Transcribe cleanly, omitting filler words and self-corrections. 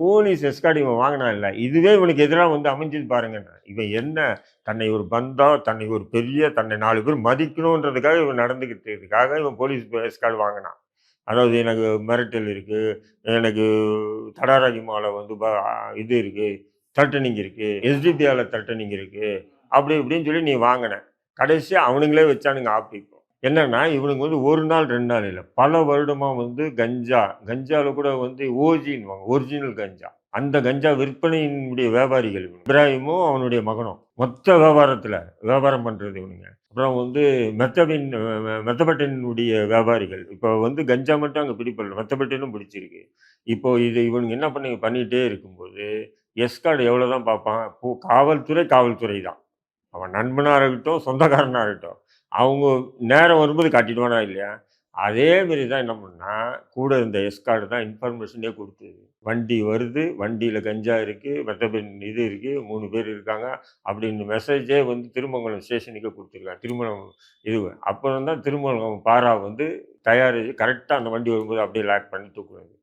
Police escort இவன் வாங்கினான் இல்லை, இதுவே இவனுக்கு எதிராக வந்து அமைஞ்சது பாருங்க. இவன் என்ன தன்னை ஒரு பந்தா, தன்னை ஒரு பெரிய தன்னை 4 பேர் மதிக்கணுன்றதுக்காக இவன் நடந்துக்கிட்டதுக்காக இவன் போலீஸ் எஸ்கார்ட் வாங்கினான். அதாவது எனக்கு மிரட்டல் இருக்கு, எனக்கு தடாராகி மாலை வந்து இது இருக்கு, த்ரெட்டனிங் இருக்கு, எஸ்டிபிஆல த்ரெட்டனிங் இருக்கு, அப்படி இப்படின்னு சொல்லி நீ வாங்கின. கடைசியா அவனுங்களே வச்சானுங்க ஆப்பு. இப்போ என்னன்னா இவனுங்க வந்து 1 நாள் 2 நாள் இல்லை, பல வருடமா வந்து கஞ்சால கூட வந்து ஓஜின்னுவாங்க, ஒரிஜினல் கஞ்சா. அந்த கஞ்சா விற்பனையினுடைய வியாபாரிகள் இவங்க. இப்ராஹிமும் அவனுடைய மகனும் மொத்த வியாபாரம் பண்றது இவனுங்க. அப்புறம் வந்து மெத்தபட்டினுடைய வியாபாரிகள். இப்போ வந்து கஞ்சா மட்டும் அங்கே பிடிப்படல, மெத்தபட்டினும் பிடிச்சிருக்கு. இப்போ இது இவனுங்க என்ன பண்ணிட்டே இருக்கும்போது எஸ்கார்டு எவ்வளோதான் பார்ப்பான். காவல்துறை தான். அவன் நண்பனா இருக்கட்டும், சொந்தக்காரனா இருக்கட்டும். அவங்க நேரம் வரும்போது காட்டிடுவானா இல்லையா? அதே மாரி தான் என்ன பண்ணா, கூட இருந்த எஸ்கார்ட் தான் இன்ஃபர்மேஷனே குடுத்தது. வண்டி வருது, வண்டியில கஞ்சா இருக்கு, மெத்தபென் இது இருக்கு, 3 பேர் இருக்காங்க அப்படின்னு மெசேஜே வந்து திருமங்கலம் ஸ்டேஷனுக்கே குடுத்துருக்கான். திருமணம் அப்புறம் தான் திருமங்கலம் பாரா வந்து கரெக்ட்டா அந்த வண்டி வரும்போது அப்படியே லாக் பண்ணி தூக்குனது.